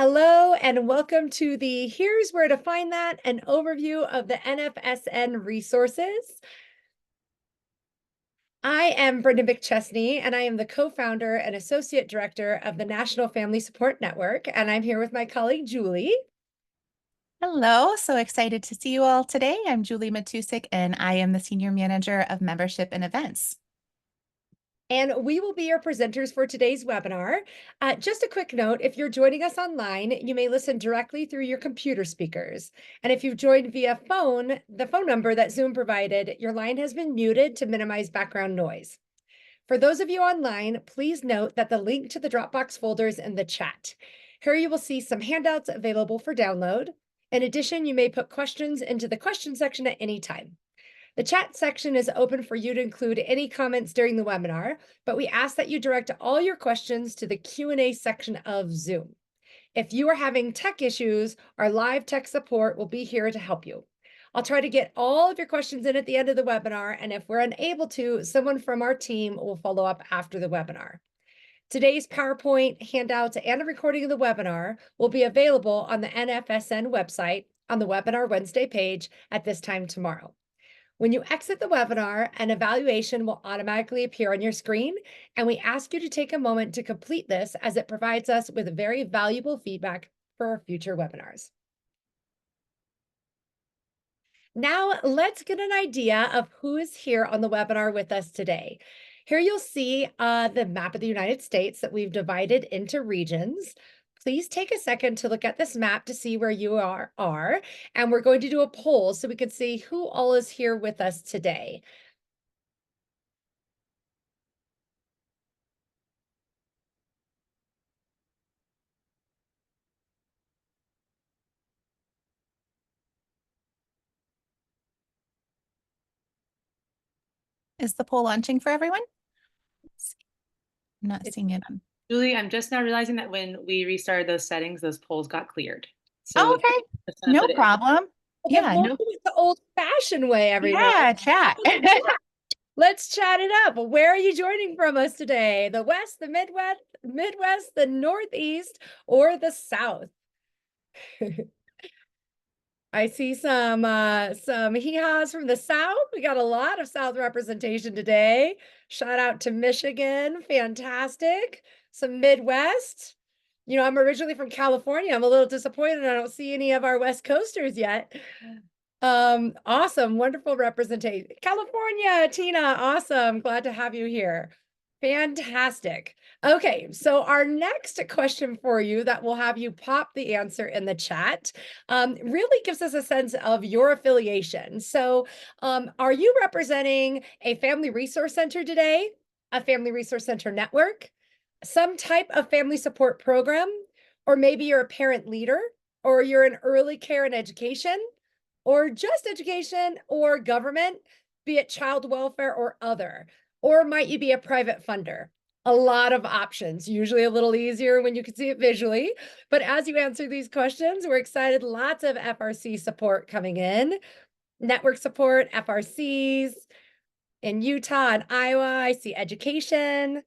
Hello and welcome to the Here's Where to Find That, an overview of the NFSN resources. I am Brenda McChesney, and I am the co-founder and associate director of the National Family Support Network, and I'm here with my colleague, Julie. Hello, so excited to see you all today. I'm Julie Matusik, and I am the Senior Manager of Membership and Events. And we will be your presenters for today's webinar. Just a quick note, if you're joining us online, you may listen directly through your computer speakers. And if you've joined via phone, the phone number that Zoom provided, your line has been muted to minimize background noise. For those of you online, please note that the link to the Dropbox folder is in the chat. Here you will see some handouts available for download. In addition, you may put questions into the question section at any time. The chat section is open for you to include any comments during the webinar, but we ask that you direct all your questions to the Q&A section of Zoom. If you are having tech issues, our live tech support will be here to help you. I'll try to get all of your questions in at the end of the webinar, and if we're unable to, someone from our team will follow up after the webinar. Today's PowerPoint, handouts, and a recording of the webinar will be available on the NFSN website on the Webinar Wednesday page at this time tomorrow. When you exit the webinar, an evaluation will automatically appear on your screen, and we ask you to take a moment to complete this as it provides us with very valuable feedback for our future webinars. Now, let's get an idea of who is here on the webinar with us today. Here you'll see the map of the United States that we've divided into regions. Please take a second to look at this map to see where you are, and we're going to do a poll so we can see who all is here with us today. Is the poll launching for everyone? I'm not seeing it on. Julie, I'm just now realizing that when we restarted those settings, those polls got cleared. So okay, no problem. Yeah, no. The old-fashioned way, everybody. Yeah, chat. Let's chat it up. Where are you joining from us today? The West, the Midwest, the Northeast, or the South? I see some hee-haws from the South. We got a lot of South representation today. Shout out to Michigan, fantastic. Some Midwest. You know, I'm originally from California. I'm a little disappointed I don't see any of our West Coasters yet. Awesome, wonderful representation. California, Tina, awesome. Glad to have you here. Fantastic. Okay, so our next question for you that will have you pop the answer in the chat really gives us a sense of your affiliation. So are you representing a family resource center today, a family resource center network, some type of family support program, or maybe you're a parent leader, or you're in early care and education, or just education or government, be it child welfare or other? Or might you be a private funder? A lot of options, usually a little easier when you can see it visually. But as you answer these questions, we're excited. Lots of FRC support coming in. Network support, FRCs in Utah and Iowa. I see education.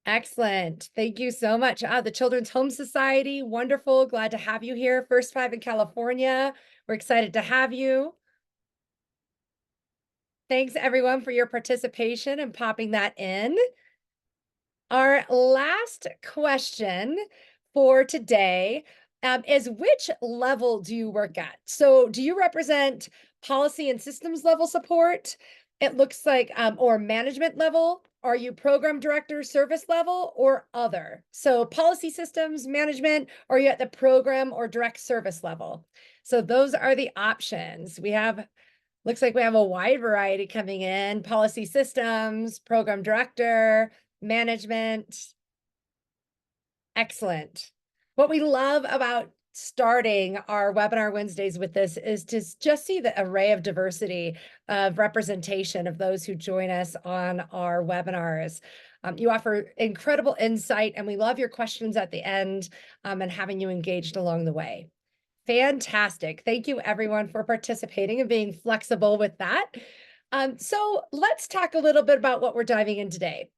Excellent. Thank you so much. The Children's Home Society, wonderful. Glad to have you here. First Five in California. We're excited to have you. Thanks everyone for your participation and popping that in. Our last question for today is, which level do you work at? So do you represent policy and systems level support? It looks like, or management level? Are you program director, service level, or other? So policy systems, management, or are you at the program or direct service level? So those are the options. Looks like we have a wide variety coming in: policy systems, program director, management. Excellent. What we love about starting our webinar Wednesdays with this is to just see the array of diversity of representation of those who join us on our webinars. You offer incredible insight, and we love your questions at the end and having you engaged along the way. Fantastic. Thank you everyone for participating and being flexible with that. So let's talk a little bit about what we're diving in today.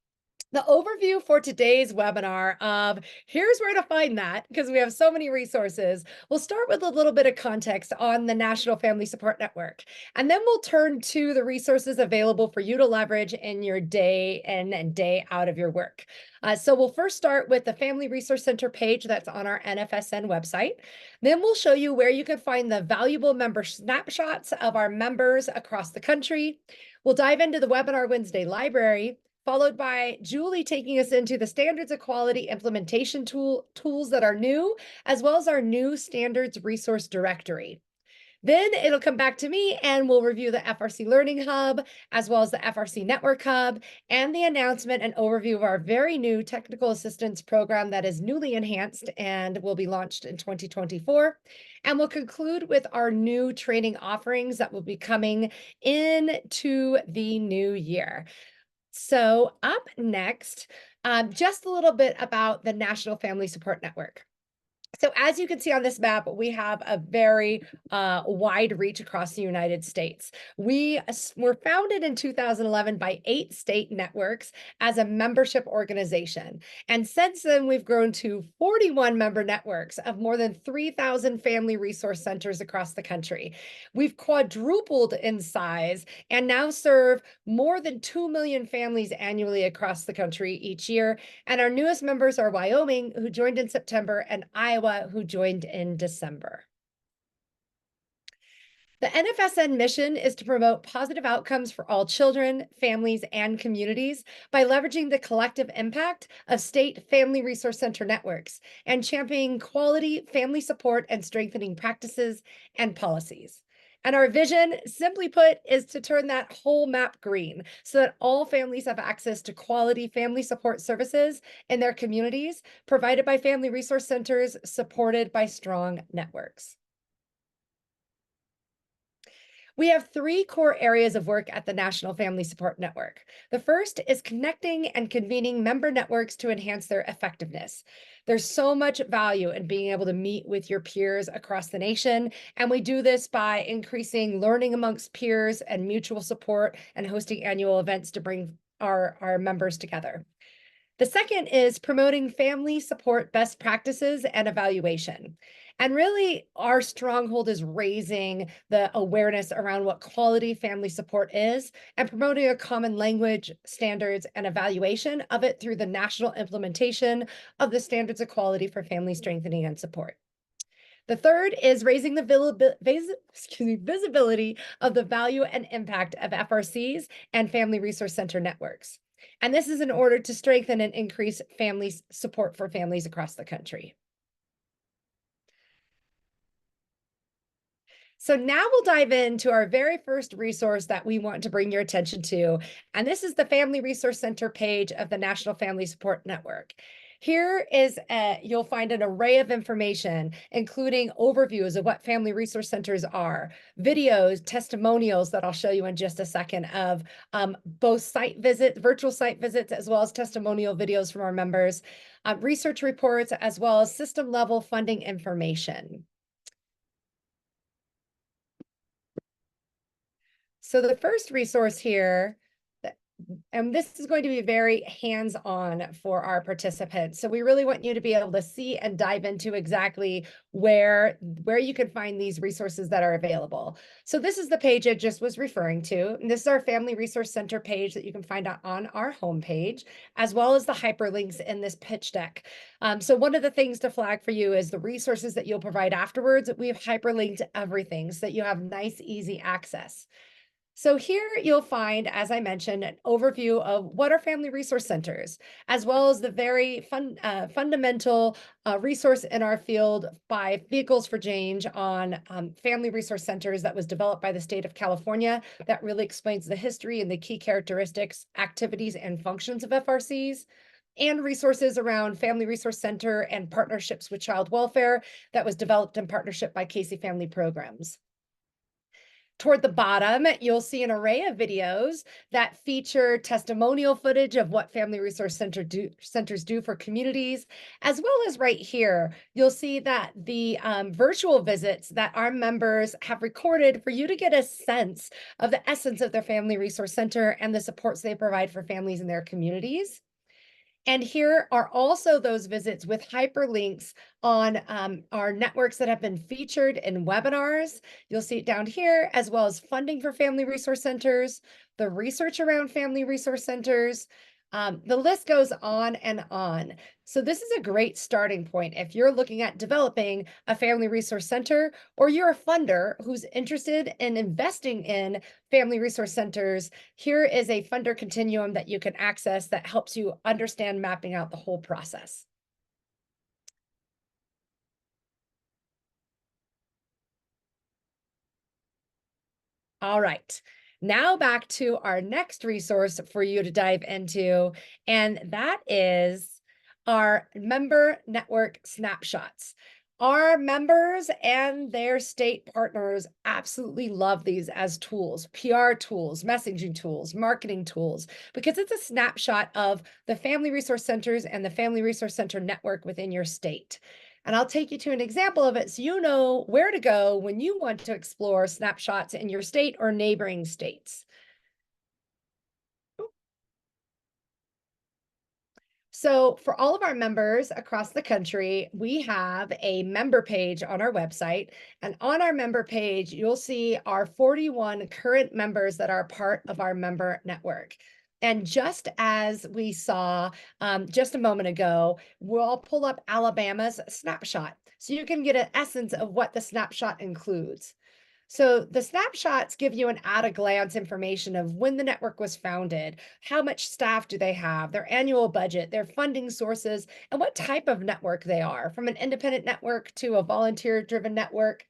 The overview for today's webinar of here's where to find that, because we have so many resources. We'll start with a little bit of context on the National Family Support Network, and then we'll turn to the resources available for you to leverage in your day in and day out of your work. So we'll first start with the Family Resource Center page that's on our NFSN website. Then we'll show you where you can find the valuable member snapshots of our members across the country. We'll dive into the Webinar Wednesday library, followed by Julie taking us into the standards equality implementation tools that are new, as well as our new standards resource directory. Then it'll come back to me and we'll review the FRC Learning Hub, as well as the FRC Network Hub, and the announcement and overview of our very new technical assistance program that is newly enhanced and will be launched in 2024. And we'll conclude with our new training offerings that will be coming into the new year. So up next, just a little bit about the National Family Support Network. So as you can see on this map, we have a very wide reach across the United States. We were founded in 2011 by 8 state networks as a membership organization. And since then, we've grown to 41 member networks of more than 3,000 family resource centers across the country. We've quadrupled in size and now serve more than 2 million families annually across the country each year. And our newest members are Wyoming, who joined in September, and Iowa, who joined in December. The NFSN mission is to promote positive outcomes for all children, families, and communities by leveraging the collective impact of state family resource center networks and championing quality family support and strengthening practices and policies. And our vision, simply put, is to turn that whole map green so that all families have access to quality family support services in their communities, provided by family resource centers, supported by strong networks. We have 3 core areas of work at the National Family Support Network. The first is connecting and convening member networks to enhance their effectiveness. There's so much value in being able to meet with your peers across the nation, and we do this by increasing learning amongst peers and mutual support and hosting annual events to bring our members together. The second is promoting family support best practices and evaluation. And really, our stronghold is raising the awareness around what quality family support is and promoting a common language, standards, and evaluation of it through the national implementation of the standards of quality for family strengthening and support. The third is raising the visibility of the value and impact of FRCs and family resource center networks. And this is in order to strengthen and increase family support for families across the country. So now we'll dive into our very first resource that we want to bring your attention to, and this is the Family Resource Center page of the National Family Support Network. Here is you'll find an array of information, including overviews of what family resource centers are, videos, testimonials that I'll show you in just a second of both virtual site visits, as well as testimonial videos from our members, research reports, as well as system level funding information. So the first resource here, and this is going to be very hands-on for our participants. So we really want you to be able to see and dive into exactly where you can find these resources that are available. So this is the page I just was referring to. And this is our Family Resource Center page that you can find on our homepage, as well as the hyperlinks in this pitch deck. So one of the things to flag for you is the resources that you'll provide afterwards. We've hyperlinked everything so that you have nice, easy access. So here you'll find, as I mentioned, an overview of what are family resource centers, as well as the very fundamental resource in our field by Vehicles for Change on family resource centers that was developed by the state of California that really explains the history and the key characteristics, activities, and functions of FRCs, and resources around Family Resource Center and partnerships with child welfare that was developed in partnership by Casey Family Programs. Toward the bottom, you'll see an array of videos that feature testimonial footage of what Family Resource Centers do for communities, as well as right here, you'll see that the virtual visits that our members have recorded for you to get a sense of the essence of their Family Resource Center and the supports they provide for families in their communities. And here are also those visits with hyperlinks on our networks that have been featured in webinars. You'll see it down here, as well as funding for family resource centers, the research around family resource centers. The list goes on and on. So this is a great starting point if you're looking at developing a family resource center, or you're a funder who's interested in investing in family resource centers. Here is a funder continuum that you can access that helps you understand mapping out the whole process. All right, now back to our next resource for you to dive into, and that is our member network snapshots. Our members and their state partners absolutely love these as tools, PR tools, messaging tools, marketing tools, because it's a snapshot of the family resource centers and the family resource center network within your state. And I'll take you to an example of it so you know where to go when you want to explore snapshots in your state or neighboring states. So for all of our members across the country, we have a member page on our website. And on our member page, you'll see our 41 current members that are part of our member network. And just as we saw just a moment ago, we'll pull up Alabama's snapshot. So you can get an essence of what the snapshot includes. So the snapshots give you an at-a-glance information of when the network was founded, how much staff do they have, their annual budget, their funding sources, and what type of network they are, from an independent network to a volunteer-driven network.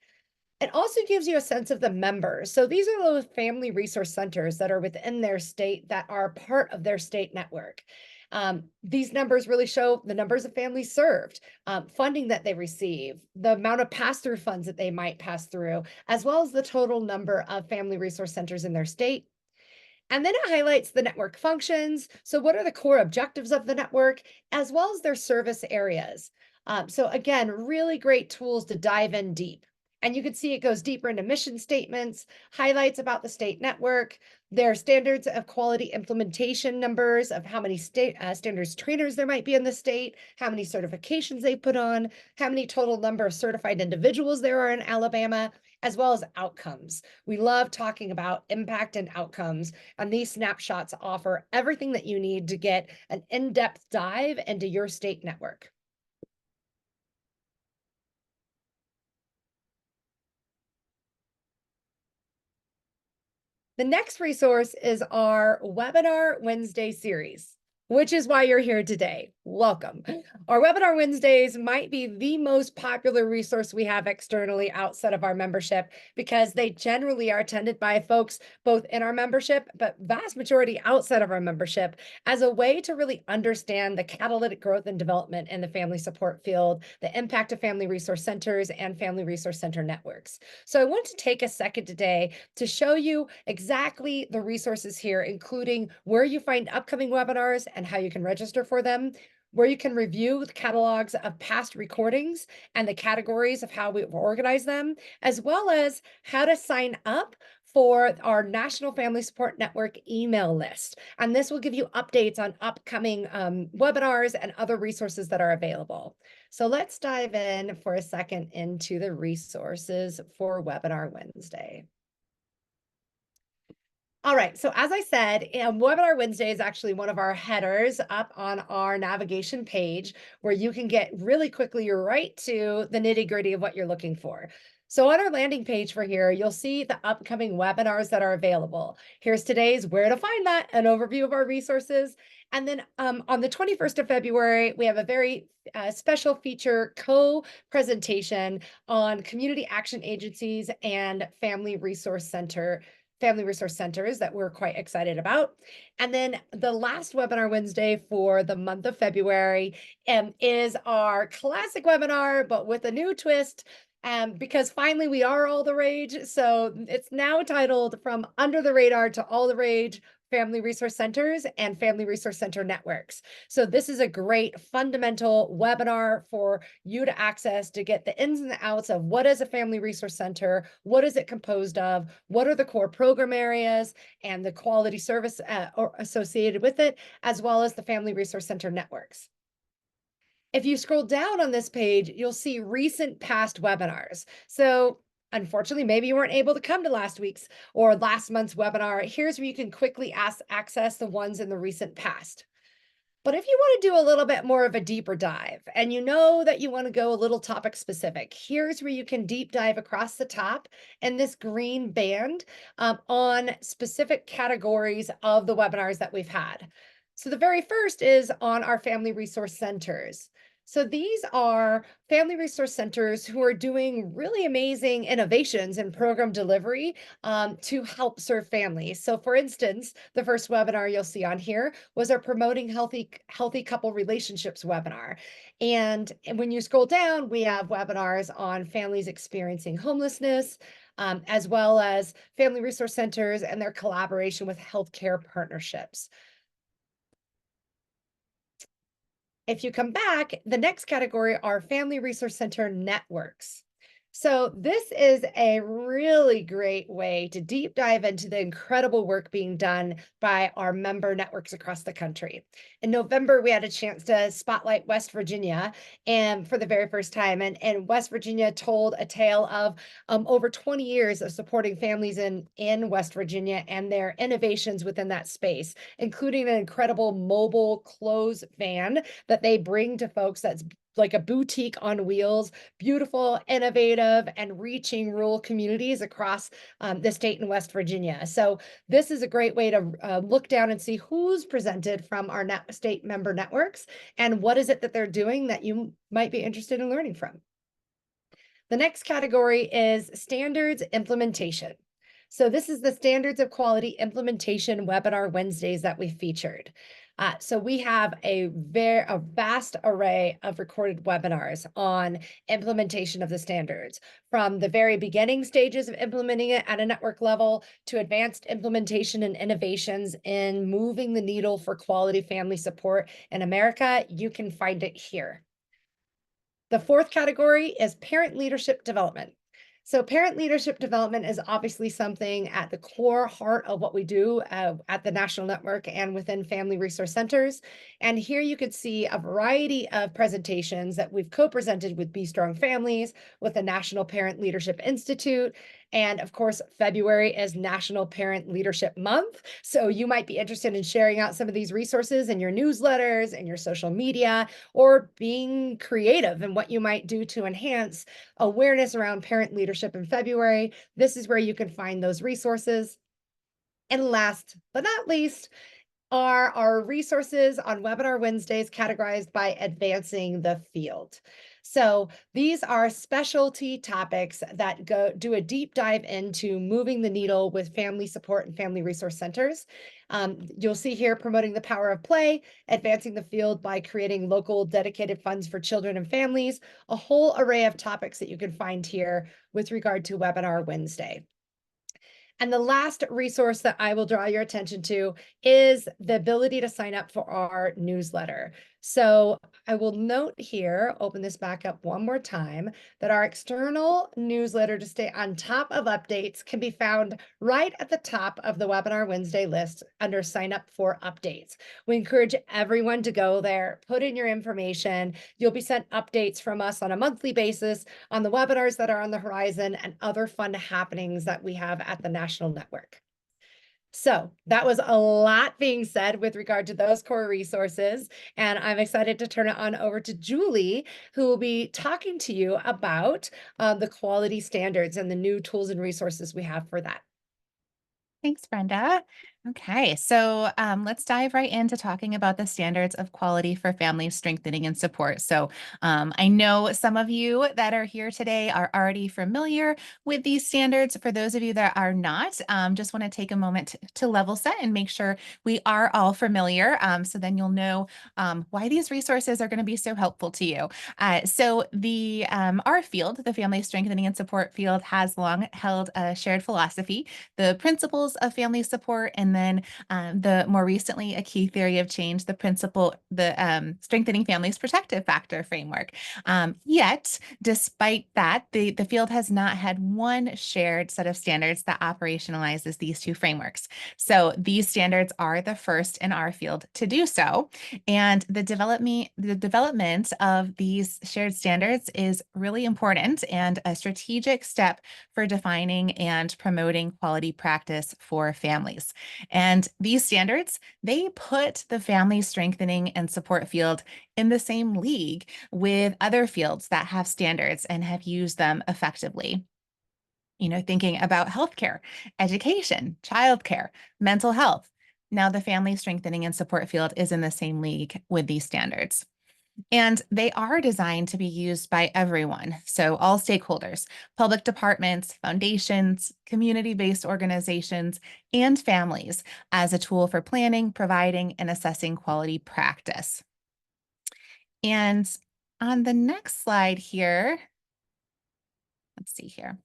It also gives you a sense of the members. So these are those family resource centers that are within their state that are part of their state network. These numbers really show the numbers of families served, funding that they receive, the amount of pass-through funds that they might pass through, as well as the total number of family resource centers in their state. And then it highlights the network functions. So what are the core objectives of the network, as well as their service areas? So again, really great tools to dive in deep. And you can see it goes deeper into mission statements, highlights about the state network, their standards of quality implementation numbers of how many state standards trainers there might be in the state, how many certifications they put on, how many total number of certified individuals there are in Alabama, as well as outcomes. We love talking about impact and outcomes, and these snapshots offer everything that you need to get an in-depth dive into your state network. The next resource is our Webinar Wednesday series, which is why you're here today. Welcome. Our Webinar Wednesdays might be the most popular resource we have externally outside of our membership, because they generally are attended by folks both in our membership, but vast majority outside of our membership, as a way to really understand the catalytic growth and development in the family support field, the impact of family resource centers and family resource center networks. So I want to take a second today to show you exactly the resources here, including where you find upcoming webinars and how you can register for them, where you can review the catalogs of past recordings and the categories of how we've organized them, as well as how to sign up for our National Family Support Network email list. And this will give you updates on upcoming webinars and other resources that are available. So let's dive in for a second into the resources for Webinar Wednesday. All right, so as I said, Webinar Wednesday is actually one of our headers up on our navigation page, where you can get really quickly right to the nitty-gritty of what you're looking for. So on our landing page for here, you'll see the upcoming webinars that are available. Here's today's Where to Find That, an overview of our resources. And then on the 21st of February, we have a very special feature co-presentation on community action agencies and family resource centers that we're quite excited about. And then the last Webinar Wednesday for the month of February is our classic webinar, but with a new twist, because finally we are all the rage. So it's now titled From Under the Radar to All the Rage, family resource centers and family resource center networks. So this is a great fundamental webinar for you to access to get the ins and the outs of what is a family resource center, what is it composed of, what are the core program areas and the quality service associated with it, as well as the family resource center networks. If you scroll down on this page, you'll see recent past webinars. So unfortunately, maybe you weren't able to come to last week's or last month's webinar. Here's where you can quickly access the ones in the recent past. But if you want to do a little bit more of a deeper dive and you know that you want to go a little topic specific, here's where you can deep dive across the top in this green band on specific categories of the webinars that we've had. So the very first is on our family resource centers. So these are family resource centers who are doing really amazing innovations in program delivery to help serve families. So for instance, the first webinar you'll see on here was our Promoting Healthy Couple Relationships webinar. And when you scroll down, we have webinars on families experiencing homelessness, as well as family resource centers and their collaboration with healthcare partnerships. If you come back, the next category are family resource center networks. So this is a really great way to deep dive into the incredible work being done by our member networks across the country. In November, we had a chance to spotlight West Virginia and for the very first time. And West Virginia told a tale of over 20 years of supporting families in West Virginia and their innovations within that space, including an incredible mobile clothes van that they bring to folks that's like a boutique on wheels, beautiful, innovative, and reaching rural communities across the state in West Virginia. So this is a great way to look down and see who's presented from our state member networks and what is it that they're doing that you might be interested in learning from. The next category is standards implementation. So this is the Standards of Quality Implementation Webinar Wednesdays that we featured. So we have a vast array of recorded webinars on implementation of the standards, from the very beginning stages of implementing it at a network level to advanced implementation and innovations in moving the needle for quality family support in America. You can find it here. The fourth category is parent leadership development. So parent leadership development is obviously something at the core heart of what we do at the National Network and within Family Resource Centers. And here you could see a variety of presentations that we've co-presented with Be Strong Families, with the National Parent Leadership Institute. And of course, February is National Parent Leadership Month. So you might be interested in sharing out some of these resources in your newsletters and your social media, or being creative in what you might do to enhance awareness around parent leadership in February. This is where you can find those resources. And last but not least, are our resources on Webinar Wednesdays categorized by advancing the field. So these are specialty topics that do a deep dive into moving the needle with family support and family resource centers. You'll see here promoting the power of play, advancing the field by creating local dedicated funds for children and families, a whole array of topics that you can find here with regard to Webinar Wednesday. And the last resource that I will draw your attention to is the ability to sign up for our newsletter. So I will note here, open this back up one more time, that our external newsletter to stay on top of updates can be found right at the top of the Webinar Wednesday list under sign up for updates. We encourage everyone to go there, put in your information. You'll be sent updates from us on a monthly basis on the webinars that are on the horizon and other fun happenings that we have at the National Network. So that was a lot being said with regard to those core resources, and I'm excited to turn it on over to Julie, who will be talking to you about the quality standards and the new tools and resources we have for that. Thanks, Brenda. Okay, so let's dive right into talking about the standards of quality for family strengthening and support. So I know some of you that are here today are already familiar with these standards. For those of you that are not, just want to take a moment to level set and make sure we are all familiar. So then you'll know why these resources are going to be so helpful to you. So the our field, the family strengthening and support field, has long held a shared philosophy: the principles of family support and And then the more recently, a key theory of change, the strengthening families protective factor framework. Yet, despite that, the field has not had one shared set of standards that operationalizes these two frameworks. So these standards are the first in our field to do so. And the development of these shared standards is really important and a strategic step for defining and promoting quality practice for families. And these standards, they put the family strengthening and support field in the same league with other fields that have standards and have used them effectively. Thinking about healthcare, education, childcare, mental health. Now, the family strengthening and support field is in the same league with these standards. And they are designed to be used by everyone. So, all stakeholders, public departments, foundations, community based organizations, and families as a tool for planning, providing, and assessing quality practice. And on the next slide here, let's see here.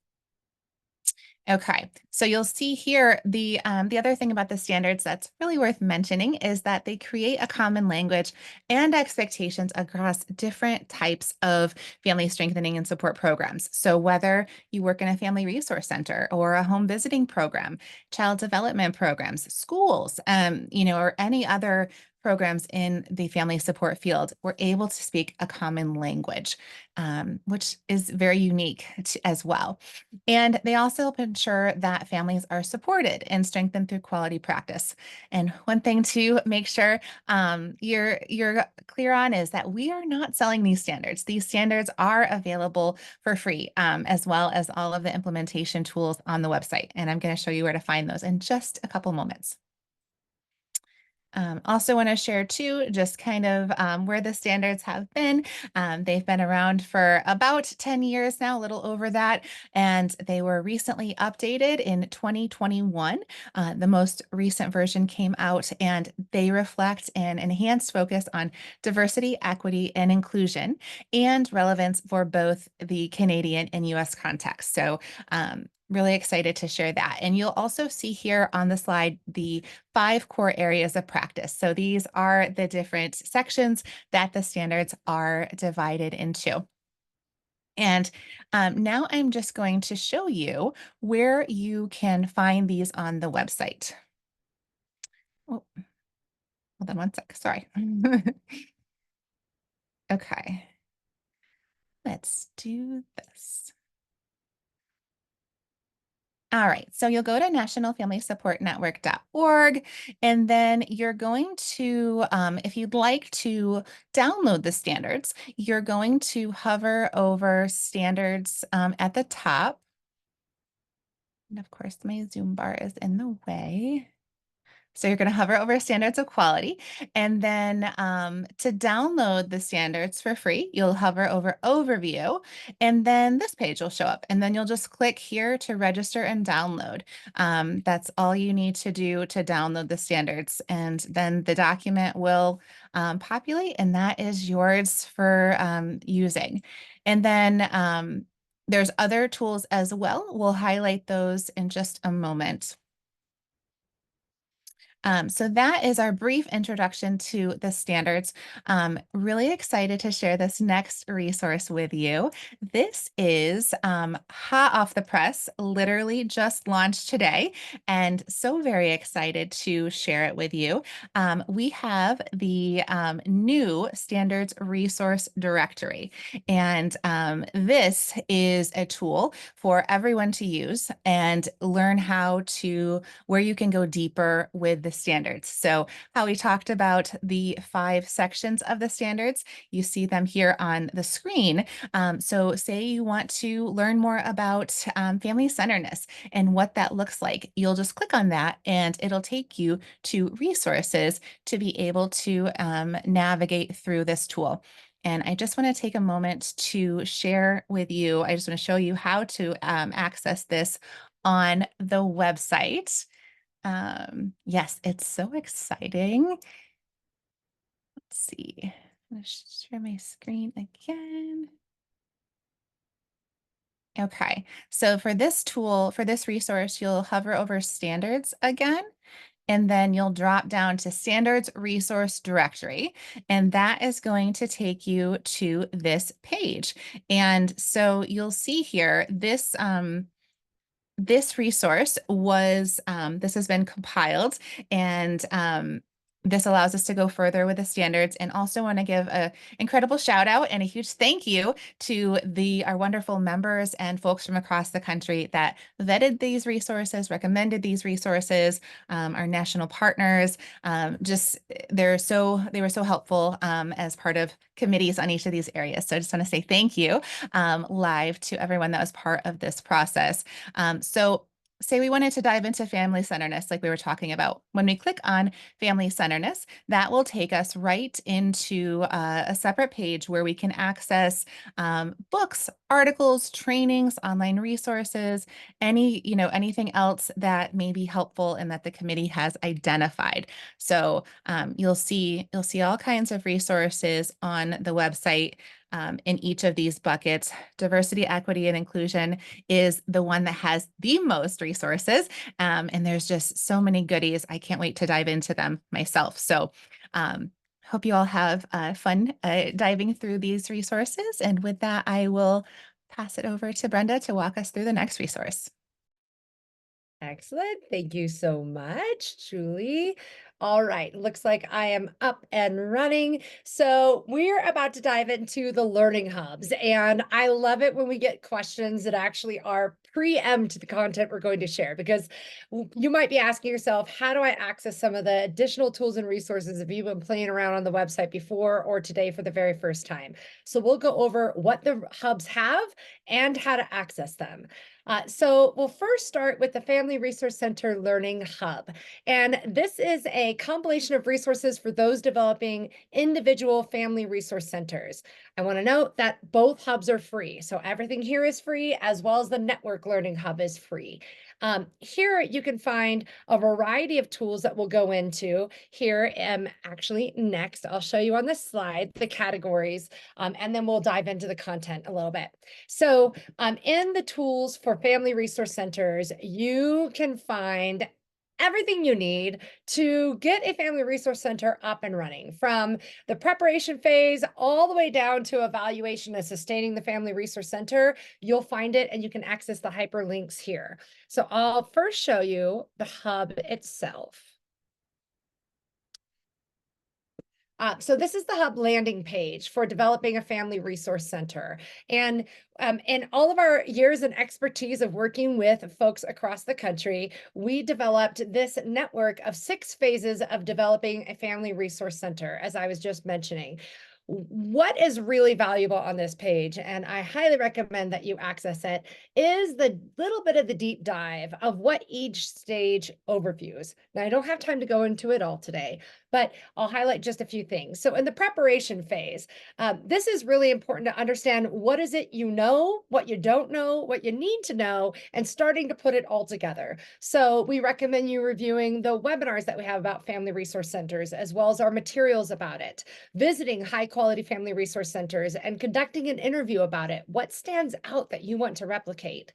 Okay, so you'll see here the other thing about the standards that's really worth mentioning is that they create a common language and expectations across different types of family strengthening and support programs. So whether you work in a family resource center or a home visiting program, child development programs, schools, or any other programs in the family support field, we're able to speak a common language, which is very unique as well. And they also help ensure that families are supported and strengthened through quality practice. And one thing to make sure you're clear on is that we are not selling these standards. These standards are available for free, as well as all of the implementation tools on the website. And I'm going to show you where to find those in just a couple moments. Also want to share too, just kind of where the standards have been. They've been around for about 10 years now, a little over that, and they were recently updated in 2021. The most recent version came out and they reflect an enhanced focus on diversity, equity, and inclusion and relevance for both the Canadian and US context. So really excited to share that. And you'll also see here on the slide the 5 core areas of practice. So these are the different sections that the standards are divided into. And now I'm just going to show you where you can find these on the website. Oh, hold on one sec, sorry. Okay, let's do this. All right, so you'll go to nationalfamilysupportnetwork.org, and then you're going to, if you'd like to download the standards, you're going to hover over standards at the top. And of course, my Zoom bar is in the way. So you're going to hover over standards of quality. And then to download the standards for free, you'll hover over overview. And then this page will show up. And then you'll just click here to register and download. That's all you need to do to download the standards. And then the document will populate, and that is yours for using. And then there's other tools as well. We'll highlight those in just a moment. So that is our brief introduction to the standards. Really excited to share this next resource with you. This is hot off the press, literally just launched today, and so very excited to share it with you. We have the new Standards Resource Directory, and this is a tool for everyone to use and learn where you can go deeper with the standards. So how we talked about the 5 sections of the standards, you see them here on the screen. So say you want to learn more about family centeredness and what that looks like, you'll just click on that and it'll take you to resources to be able to navigate through this tool. And I just want to take a moment to share with you, I just want to show you how to access this on the website. Yes, it's so exciting. Let's see. I'm going to share my screen again. Okay, so for this tool, for this resource, you'll hover over standards again, and then you'll drop down to Standards Resource Directory, and that is going to take you to this page. And so you'll see here, this resource was, this has been compiled, and this allows us to go further with the standards. And also want to give an incredible shout out and a huge thank you to our wonderful members and folks from across the country that vetted these resources, recommended these resources, our national partners. Just they were so helpful as part of committees on each of these areas. So I just want to say thank you live to everyone that was part of this process. So say we wanted to dive into family centeredness, like we were talking about. When we click on family centeredness, that will take us right into a separate page where we can access books, articles, trainings, online resources, anything else that may be helpful and that the committee has identified. So you'll see all kinds of resources on the website. In each of these buckets. Diversity, equity, and inclusion is the one that has the most resources. And there's just so many goodies. I can't wait to dive into them myself. So hope you all have fun diving through these resources. And with that, I will pass it over to Brenda to walk us through the next resource. Excellent. Thank you so much, Julie. All right. Looks like I am up and running. So we're about to dive into the learning hubs. And I love it when we get questions that actually are preempt the content we're going to share, because you might be asking yourself, how do I access some of the additional tools and resources if you've been playing around on the website before or today for the very first time? So we'll go over what the hubs have and how to access them. So we'll first start with the Family Resource Center Learning Hub. And this is a compilation of resources for those developing individual family resource centers. I want to note that both hubs are free. So everything here is free, as well as the Network Learning Hub is free. Here you can find a variety of tools that we'll go into. Here, actually next, I'll show you on this slide the categories, and then we'll dive into the content a little bit. So in the tools for family resource centers, you can find everything you need to get a family resource center up and running, from the preparation phase all the way down to evaluation and sustaining the family resource center. You'll find it and you can access the hyperlinks here. So I'll first show you the hub itself. So this is the hub landing page for developing a family resource center. And in all of our years and expertise of working with folks across the country, we developed this network of 6 phases of developing a family resource center, as I was just mentioning. What is really valuable on this page, and I highly recommend that you access it, is the little bit of the deep dive of what each stage overviews. Now, I don't have time to go into it all today, but I'll highlight just a few things. So in the preparation phase, this is really important to understand what is it you know, what you don't know, what you need to know, and starting to put it all together. So we recommend you reviewing the webinars that we have about family resource centers, as well as our materials about it, visiting high quality family resource centers and conducting an interview about it. What stands out that you want to replicate?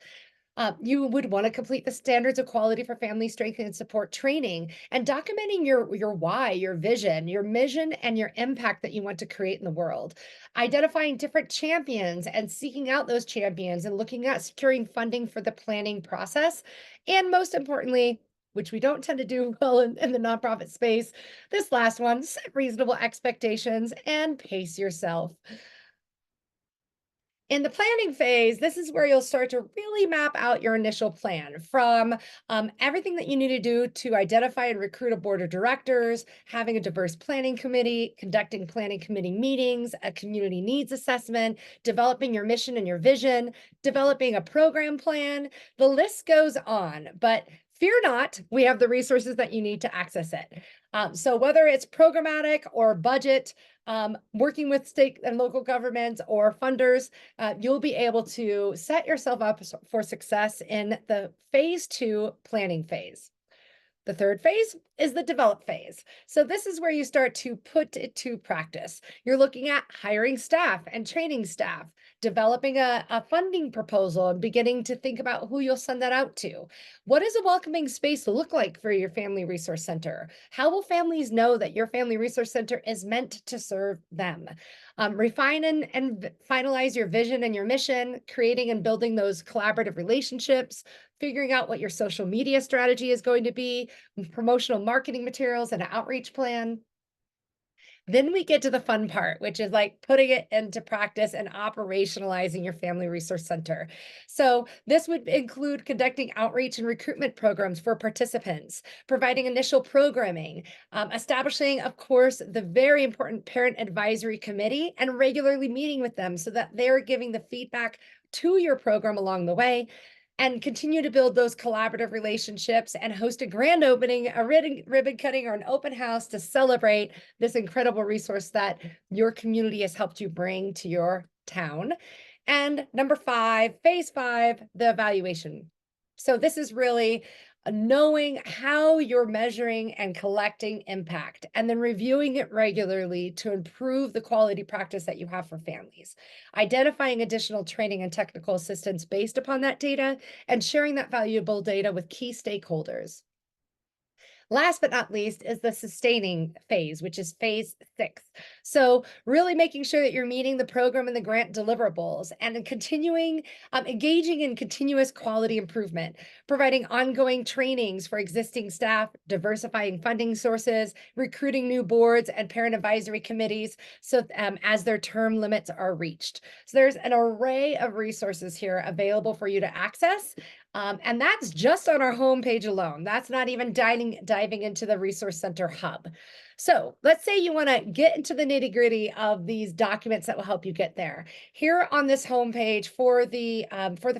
You would want to complete the standards of quality for family strength and support training, and documenting your why, your vision, your mission, and your impact that you want to create in the world. Identifying different champions and seeking out those champions and looking at securing funding for the planning process. And most importantly, which we don't tend to do well in the nonprofit space, this last one, set reasonable expectations and pace yourself. In the planning phase, this is where you'll start to really map out your initial plan, from everything that you need to do to identify and recruit a board of directors, having a diverse planning committee, conducting planning committee meetings, a community needs assessment, developing your mission and your vision, developing a program plan. The list goes on, but fear not, we have the resources that you need to access it. So whether it's programmatic or budget, working with state and local governments or funders, you'll be able to set yourself up for success in the phase 2 planning phase. The third phase is the develop phase. So this is where you start to put it to practice. You're looking at hiring staff and training staff, developing a funding proposal and beginning to think about who you'll send that out to. What does a welcoming space look like for your family resource center? How will families know that your family resource center is meant to serve them? Refine and finalize your vision and your mission, creating and building those collaborative relationships, figuring out what your social media strategy is going to be, promotional marketing materials and an outreach plan. Then we get to the fun part, which is like putting it into practice and operationalizing your family resource center. So this would include conducting outreach and recruitment programs for participants, providing initial programming, establishing, of course, the very important parent advisory committee and regularly meeting with them so that they're giving the feedback to your program along the way, and continue to build those collaborative relationships and host a grand opening, a ribbon cutting, or an open house to celebrate this incredible resource that your community has helped you bring to your town. And number 5, phase 5, the evaluation. So this is really knowing how you're measuring and collecting impact, and then reviewing it regularly to improve the quality practice that you have for families, identifying additional training and technical assistance based upon that data, and sharing that valuable data with key stakeholders. Last but not least is the sustaining phase, which is phase 6. So really making sure that you're meeting the program and the grant deliverables and then continuing, engaging in continuous quality improvement, providing ongoing trainings for existing staff, diversifying funding sources, recruiting new boards and parent advisory committees so as their term limits are reached. So there's an array of resources here available for you to access. And that's just on our homepage alone. That's not even diving into the Resource Center Hub. So let's say you want to get into the nitty-gritty of these documents that will help you get there. Here on this homepage for the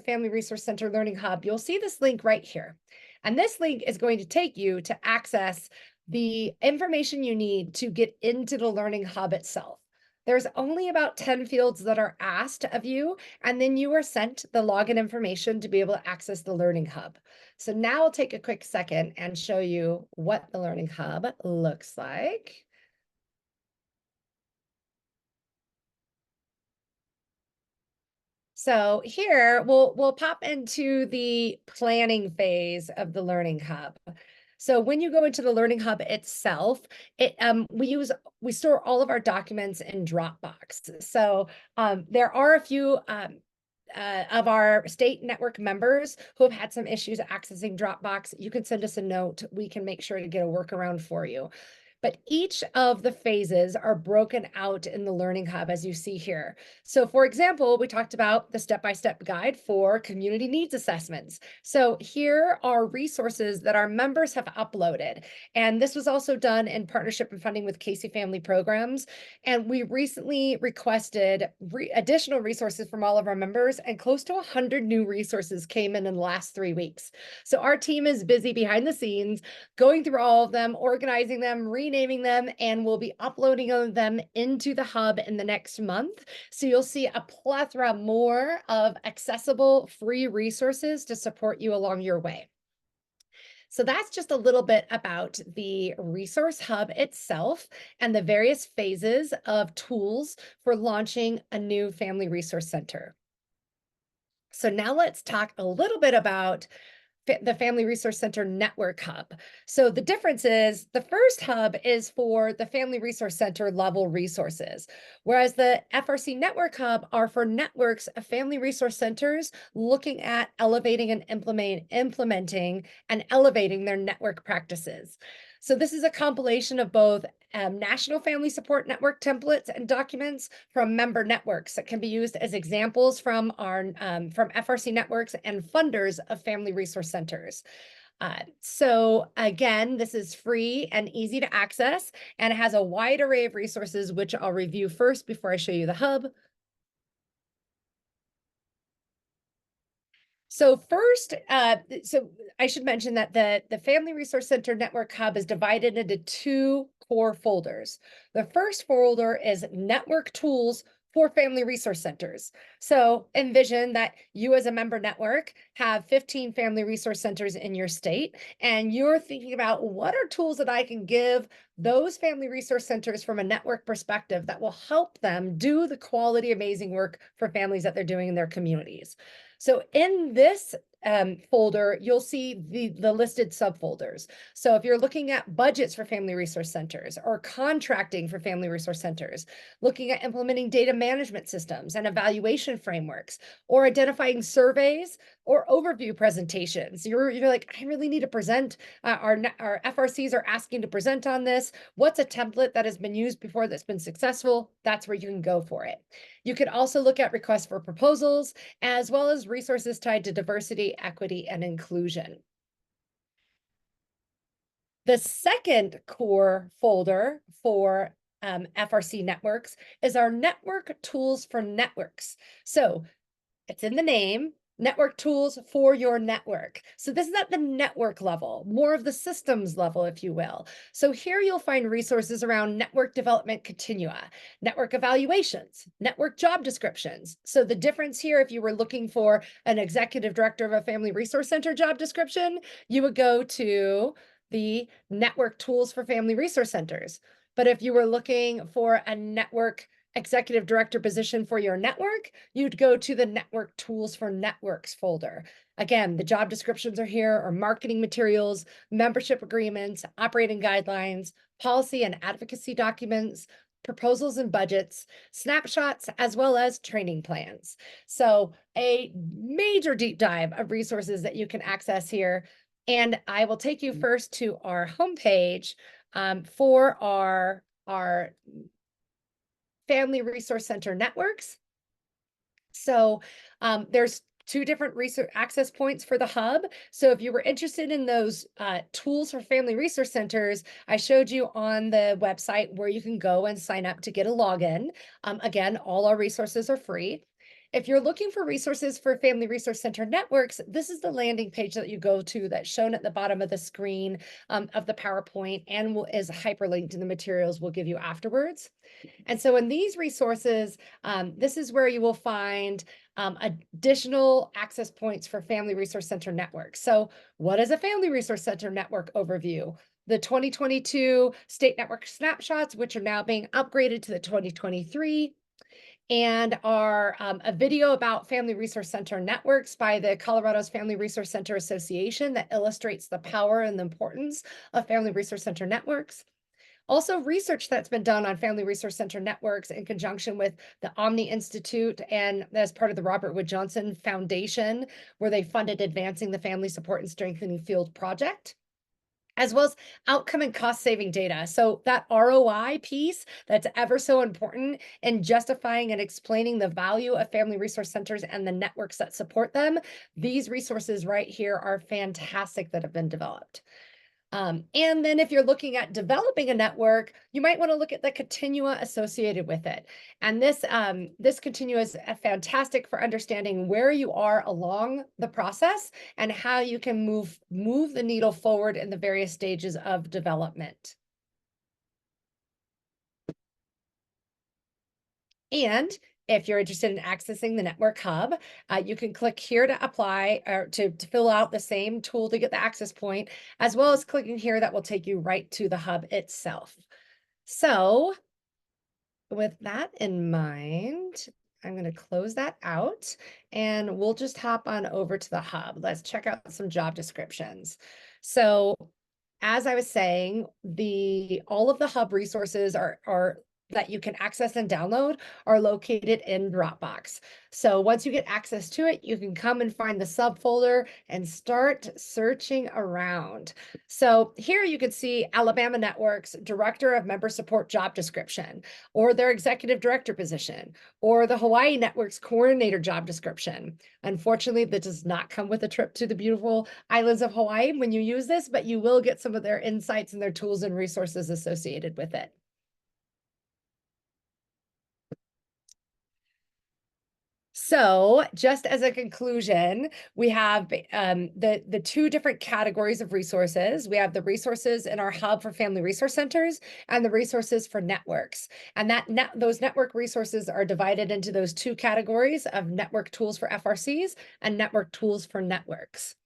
Family Resource Center Learning Hub, you'll see this link right here. And this link is going to take you to access the information you need to get into the Learning Hub itself. There's only about 10 fields that are asked of you, and then you are sent the login information to be able to access the Learning Hub. So now I'll take a quick second and show you what the Learning Hub looks like. So here we'll pop into the planning phase of the Learning Hub. So when you go into the Learning Hub itself, we store all of our documents in Dropbox. So there are a few of our state network members who have had some issues accessing Dropbox. You can send us a note. We can make sure to get a workaround for you. But each of the phases are broken out in the Learning Hub, as you see here. So for example, we talked about the step-by-step guide for community needs assessments. So here are resources that our members have uploaded. And this was also done in partnership and funding with Casey Family Programs. And we recently requested additional resources from all of our members, and close to 100 new resources came in the last 3 weeks. So our team is busy behind the scenes, going through all of them, organizing them, renaming them, and we'll be uploading them into the hub in the next month. So you'll see a plethora more of accessible free resources to support you along your way. So that's just a little bit about the resource hub itself and the various phases of tools for launching a new family resource center. So now let's talk a little bit about the Family Resource Center Network Hub. So the difference is the first hub is for the Family Resource Center level resources, whereas the FRC Network Hub are for networks of family resource centers looking at elevating and implementing and elevating their network practices. So this is a compilation of both National Family Support Network templates and documents from member networks that can be used as examples from our from FRC networks and funders of family resource centers. So again, this is free and easy to access, and it has a wide array of resources, which I'll review first before I show you the hub. So first, so I should mention that the Family Resource Center Network Hub is divided into 2 core folders. The first folder is Network Tools for family resource centers. So envision that you as a member network have 15 family resource centers in your state, and you're thinking about what are tools that I can give those family resource centers from a network perspective that will help them do the quality, amazing work for families that they're doing in their communities. So in this folder, you'll see the listed subfolders. So if you're looking at budgets for family resource centers or contracting for family resource centers, looking at implementing data management systems and evaluation frameworks, or identifying surveys or overview presentations, you're like, I really need to present, our FRCs are asking to present on this. What's a template that has been used before that's been successful? That's where you can go for it. You could also look at requests for proposals, as well as resources tied to diversity, equity, and inclusion. The second core folder for FRC networks is our network tools for networks. So it's in the name, network tools for your network. So this is at the network level, more of the systems level, if you will. So here you'll find resources around network development continua, network evaluations, network job descriptions. So the difference here, if you were looking for an executive director of a family resource center job description, you would go to the network tools for family resource centers. But if you were looking for a network executive director position for your network, you'd go to the network tools for networks folder. Again, the job descriptions are here, or marketing materials, membership agreements, operating guidelines, policy and advocacy documents, proposals and budgets, snapshots, as well as training plans. So a major deep dive of resources that you can access here. And I will take you first to our homepage for our family resource center networks. So there's two different resource access points for the hub. So if you were interested in those tools for family resource centers, I showed you on the website where you can go and sign up to get a login. Again, all our resources are free. If you're looking for resources for family resource center networks, this is the landing page that you go to that's shown at the bottom of the screen of the PowerPoint, and is hyperlinked in the materials we'll give you afterwards. And so in these resources, this is where you will find additional access points for family resource center networks. So what is a family resource center network overview? The 2022 state network snapshots, which are now being upgraded to the 2023, and are a video about family resource center networks by the Colorado's Family Resource Center Association that illustrates the power and the importance of family resource center networks. Also, research that's been done on family resource center networks in conjunction with the Omni Institute and as part of the Robert Wood Johnson Foundation, where they funded Advancing the Family Support and Strengthening Field project, as well as outcome and cost saving data. So that ROI piece that's ever so important in justifying and explaining the value of family resource centers and the networks that support them. These resources right here are fantastic that have been developed. And then if you're looking at developing a network, you might want to look at the continua associated with it. And this continua is fantastic for understanding where you are along the process and how you can move the needle forward in the various stages of development. And if you're interested in accessing the Network Hub, you can click here to apply or to fill out the same tool to get the access point, as well as clicking here that will take you right to the hub itself. So with that in mind, I'm going to close that out and we'll just hop on over to the hub. Let's check out some job descriptions. So as I was saying, all of the hub resources are that you can access and download are located in Dropbox. So once you get access to it, you can come and find the subfolder and start searching around. So here you can see Alabama Network's Director of Member Support job description, or their Executive Director position, or the Hawaii Network's Coordinator job description. Unfortunately, that does not come with a trip to the beautiful islands of Hawaii when you use this, but you will get some of their insights and their tools and resources associated with it. So just as a conclusion, we have the two different categories of resources. We have the resources in our hub for family resource centers and the resources for networks. And those network resources are divided into those two categories of network tools for FRCs and network tools for networks.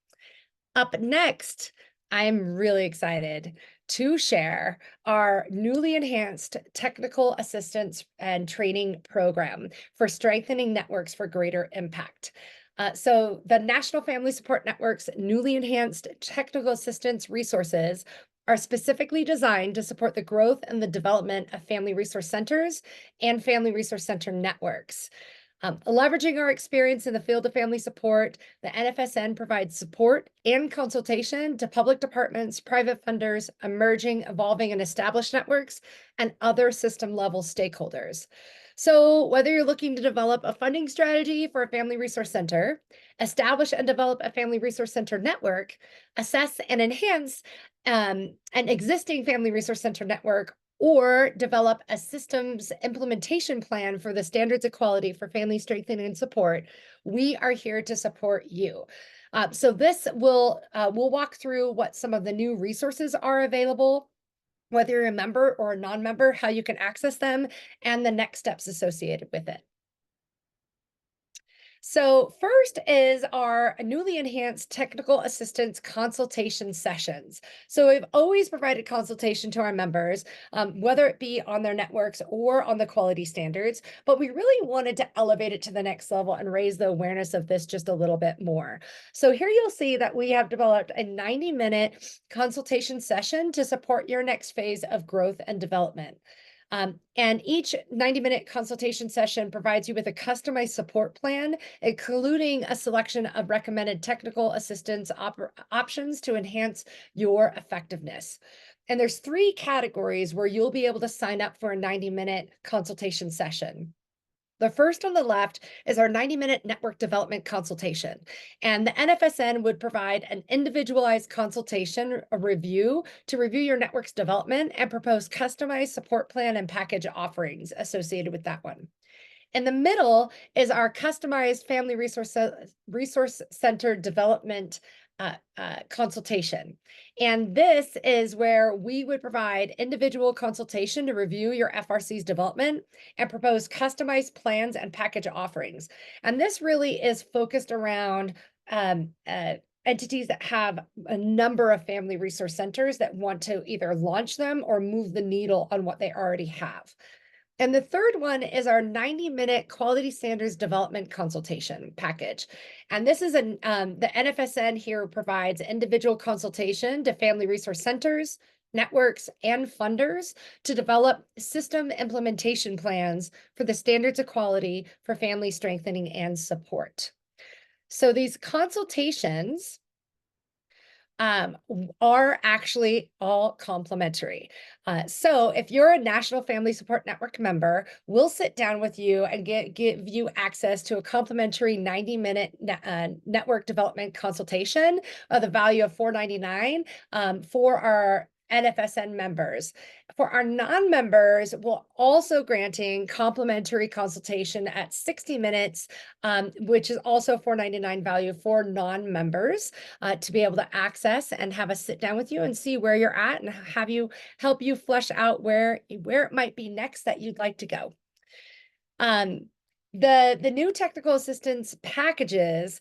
Up next, I'm really excited to share our newly enhanced technical assistance and training program for strengthening networks for greater impact. So the National Family Support Network's newly enhanced technical assistance resources are specifically designed to support the growth and the development of family resource centers and family resource center networks. Leveraging our experience in the field of family support, the NFSN provides support and consultation to public departments, private funders, emerging, evolving, and established networks, and other system-level stakeholders. So whether you're looking to develop a funding strategy for a family resource center, establish and develop a family resource center network, assess and enhance an existing family resource center network, or develop a systems implementation plan for the standards of quality for family strengthening and support, we are here to support you. So this we'll walk through what some of the new resources are available, whether you're a member or a non-member, how you can access them, and the next steps associated with it. So first is our newly enhanced technical assistance consultation sessions. So we've always provided consultation to our members, whether it be on their networks or on the quality standards, but we really wanted to elevate it to the next level and raise the awareness of this just a little bit more. So here you'll see that we have developed a 90-minute consultation session to support your next phase of growth and development. And each 90-minute consultation session provides you with a customized support plan, including a selection of recommended technical assistance options to enhance your effectiveness. And there's 3 categories where you'll be able to sign up for a 90-minute consultation session. The first on the left is our 90-minute network development consultation. And the NFSN would provide an individualized consultation, a review to review your network's development and propose customized support plan and package offerings associated with that one. In the middle is our customized family resource center development consultation. And this is where we would provide individual consultation to review your FRC's development and propose customized plans and package offerings. And this really is focused around entities that have a number of family resource centers that want to either launch them or move the needle on what they already have. And the third one is our 90-minute quality standards development consultation package. And this is the NFSN here provides individual consultation to family resource centers, networks, and funders to develop system implementation plans for the standards of quality for family strengthening and support. So these consultations are actually all complimentary. So if you're a National Family Support Network member, we'll sit down with you and give you access to a complimentary 90-minute network development consultation of the value of $4.99 for our NFSN members. For our non-members, we're also granting complimentary consultation at 60 minutes, which is also $4.99 value for non-members to be able to access and have us sit down with you and see where you're at and help you flesh out where it might be next that you'd like to go. The new technical assistance packages,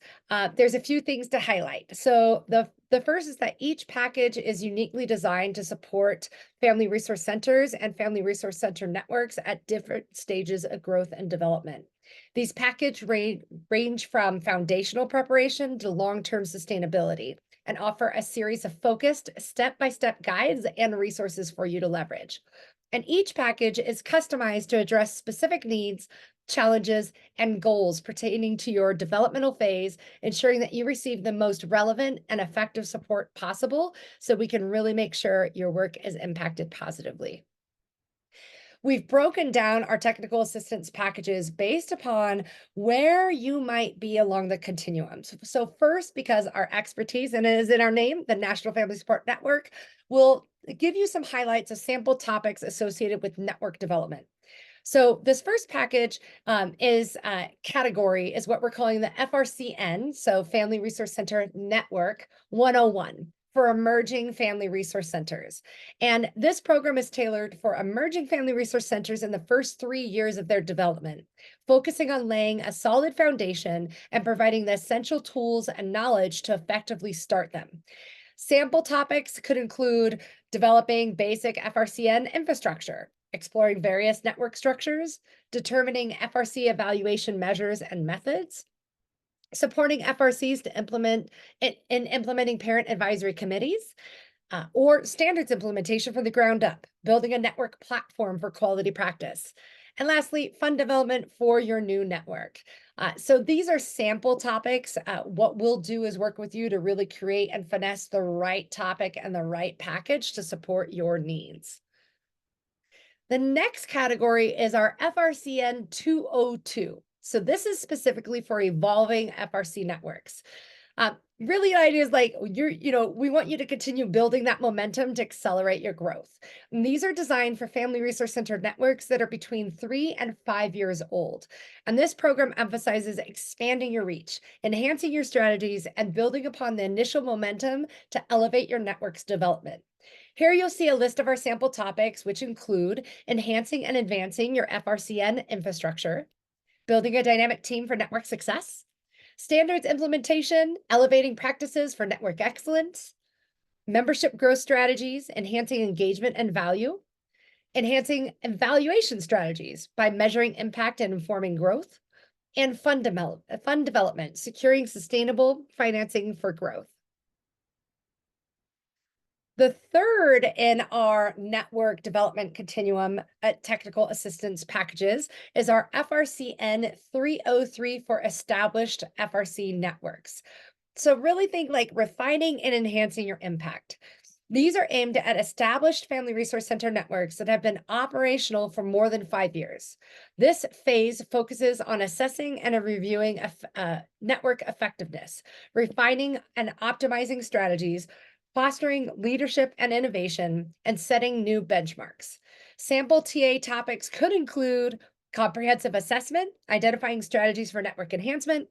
there's a few things to highlight. So the first is that each package is uniquely designed to support family resource centers and family resource center networks at different stages of growth and development. These packages range from foundational preparation to long-term sustainability and offer a series of focused step-by-step guides and resources for you to leverage. And each package is customized to address specific needs, challenges, and goals pertaining to your developmental phase, ensuring that you receive the most relevant and effective support possible so we can really make sure your work is impacted positively. We've broken down our technical assistance packages based upon where you might be along the continuum. So first, because our expertise, and it is in our name, the National Family Support Network, will give you some highlights of sample topics associated with network development. So this first package is category is what we're calling the FRCN, so Family Resource Center Network 101 for emerging family resource centers. And this program is tailored for emerging family resource centers in the first 3 years of their development, focusing on laying a solid foundation and providing the essential tools and knowledge to effectively start them. Sample topics could include developing basic FRCN infrastructure, exploring various network structures, determining FRC evaluation measures and methods, supporting FRCs to implement in implementing parent advisory committees, or standards implementation from the ground up, building a network platform for quality practice. And lastly, fund development for your new network. So these are sample topics. What we'll do is work with you to really create and finesse the right topic and the right package to support your needs. The next category is our FRCN 202. So this is specifically for evolving FRC networks. Really, the idea is like we want you to continue building that momentum to accelerate your growth. And these are designed for family resource center networks that are between 3 and 5 years old. And this program emphasizes expanding your reach, enhancing your strategies, and building upon the initial momentum to elevate your network's development. Here you'll see a list of our sample topics, which include enhancing and advancing your FRCN infrastructure, building a dynamic team for network success, standards implementation, elevating practices for network excellence, membership growth strategies, enhancing engagement and value, enhancing evaluation strategies by measuring impact and informing growth, and fund development, securing sustainable financing for growth. The third in our network development continuum technical assistance packages is our FRCN 303 for established FRC networks. So really think like refining and enhancing your impact. These are aimed at established family resource center networks that have been operational for more than 5 years. This phase focuses on assessing and reviewing network effectiveness, refining and optimizing strategies, fostering leadership and innovation, and setting new benchmarks. Sample TA topics could include comprehensive assessment, identifying strategies for network enhancement,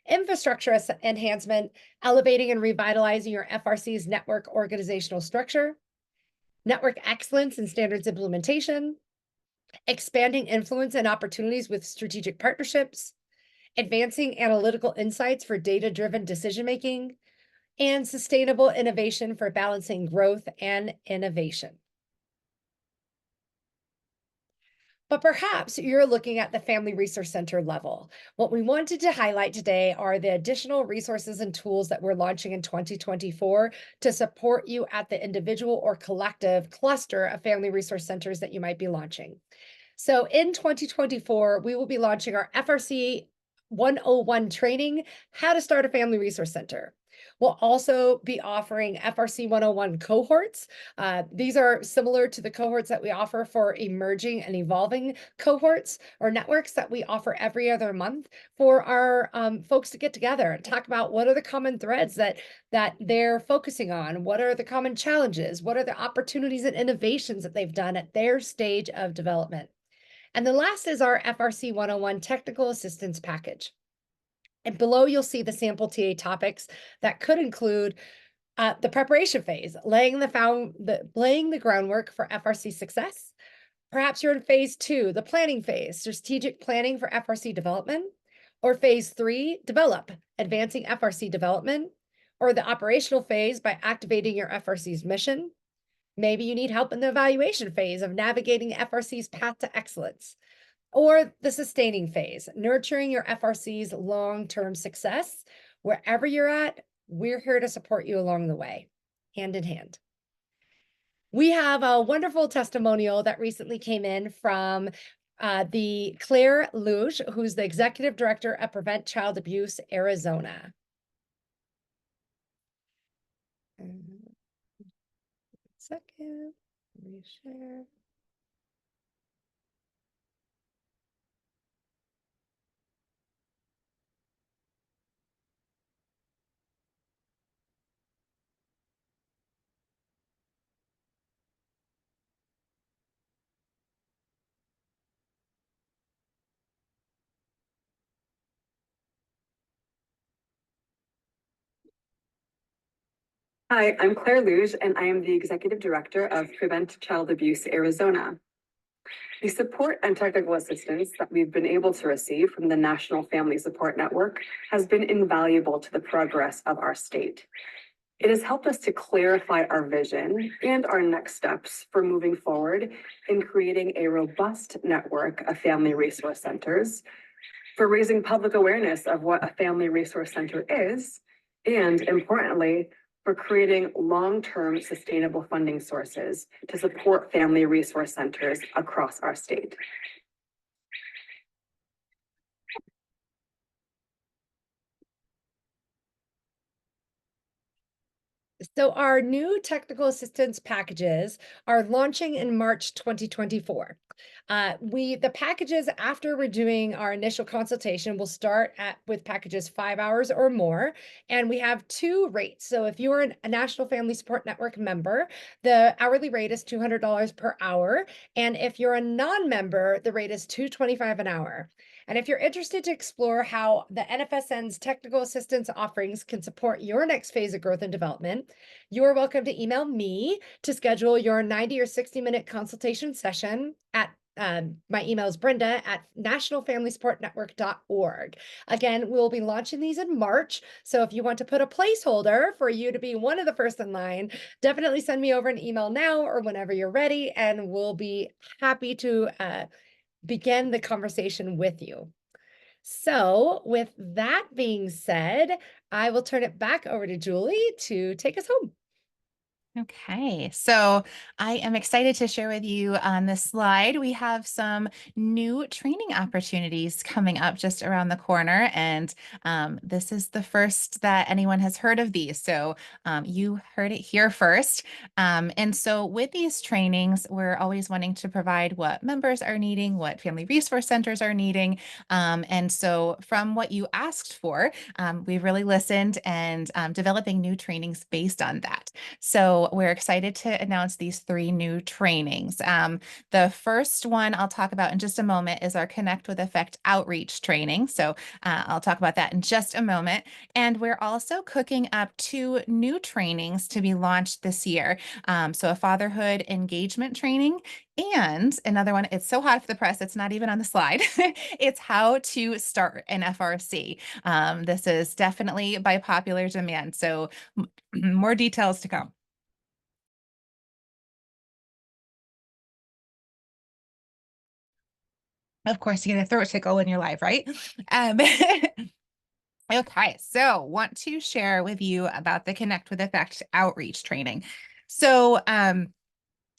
infrastructure enhancement, elevating and revitalizing your FRC's network organizational structure, network excellence and standards implementation, expanding influence and opportunities with strategic partnerships, advancing analytical insights for data-driven decision-making, and sustainable innovation for balancing growth and innovation. But perhaps you're looking at the Family Resource Center level. What we wanted to highlight today are the additional resources and tools that we're launching in 2024 to support you at the individual or collective cluster of family resource centers that you might be launching. So in 2024, we will be launching our FRC 101 training, How to Start a Family Resource Center. We'll also be offering FRC 101 cohorts. These are similar to the cohorts that we offer for emerging and evolving cohorts or networks that we offer every other month for our folks to get together and talk about what are the common threads that they're focusing on, what are the common challenges, what are the opportunities and innovations that they've done at their stage of development. And the last is our FRC 101 technical assistance package. And below you'll see the sample TA topics that could include the preparation phase, laying the groundwork for FRC success. Perhaps you're in phase 2, the planning phase, strategic planning for FRC development, or phase 3, develop, advancing FRC development, or the operational phase by activating your FRC's mission. Maybe you need help in the evaluation phase of navigating FRC's path to excellence. Or the sustaining phase, nurturing your FRC's long-term success. Wherever you're at, we're here to support you along the way, hand in hand. We have a wonderful testimonial that recently came in from the Claire Luge, who's the Executive Director at Prevent Child Abuse Arizona. Second, reshare. Hi, I'm Claire Luge, and I am the Executive Director of Prevent Child Abuse Arizona. The support and technical assistance that we've been able to receive from the National Family Support Network has been invaluable to the progress of our state. It has helped us to clarify our vision and our next steps for moving forward in creating a robust network of family resource centers, for raising public awareness of what a family resource center is, and importantly, for creating long-term sustainable funding sources to support family resource centers across our state. So our new technical assistance packages are launching in March 2024. The packages, after we're doing our initial consultation, will start with packages 5 hours or more, and we have two rates. So if you're a National Family Support Network member, the hourly rate is $200 per hour, and if you're a non-member, the rate is $225 an hour. And if you're interested to explore how the NFSN's technical assistance offerings can support your next phase of growth and development, you're welcome to email me to schedule your 90 or 60-minute consultation session at my email is brenda@nationalfamilysupportnetwork.org. Again, we'll be launching these in March. So if you want to put a placeholder for you to be one of the first in line, definitely send me over an email now or whenever you're ready, and we'll be happy to begin the conversation with you. So with that being said, I will turn it back over to Julie to take us home. Okay, so I am excited to share with you on this slide. We have some new training opportunities coming up just around the corner, and this is the first that anyone has heard of these. So you heard it here first. And so with these trainings, we're always wanting to provide what members are needing, what family resource centers are needing. And so from what you asked for, we've really listened and developing new trainings based on that. So we're excited to announce these three new trainings. The first one I'll talk about in just a moment is our Connect with Effect outreach training. So I'll talk about that in just a moment. And we're also cooking up two new trainings to be launched this year. So a fatherhood engagement training and another one, it's so hot off the press, it's not even on the slide. It's how to start an FRC. This is definitely by popular demand. So more details to come. Of course, you get a throat tickle when you're live, right? Um, okay, so want to share with you about the Connect with Effect outreach training. So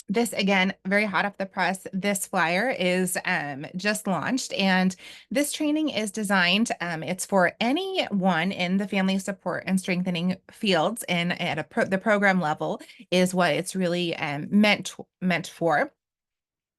this again, very hot off the press. This flyer is just launched, and this training is designed. It's for anyone in the family support and strengthening fields, and at the program level is what it's really meant for.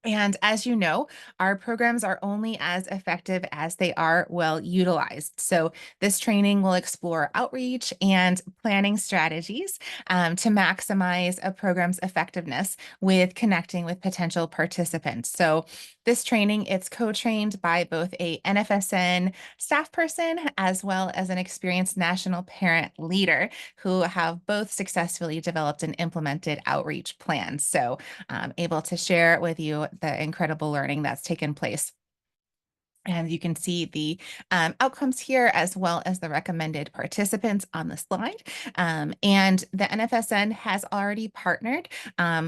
And as you know, our programs are only as effective as they are well utilized. So this training will explore outreach and planning strategies to maximize a program's effectiveness with connecting with potential participants. So this training, it's co-trained by both a NFSN staff person as well as an experienced national parent leader who have both successfully developed and implemented outreach plans. So able to share with you the incredible learning that's taken place. And you can see the outcomes here as well as the recommended participants on the slide. And the NFSN has already partnered.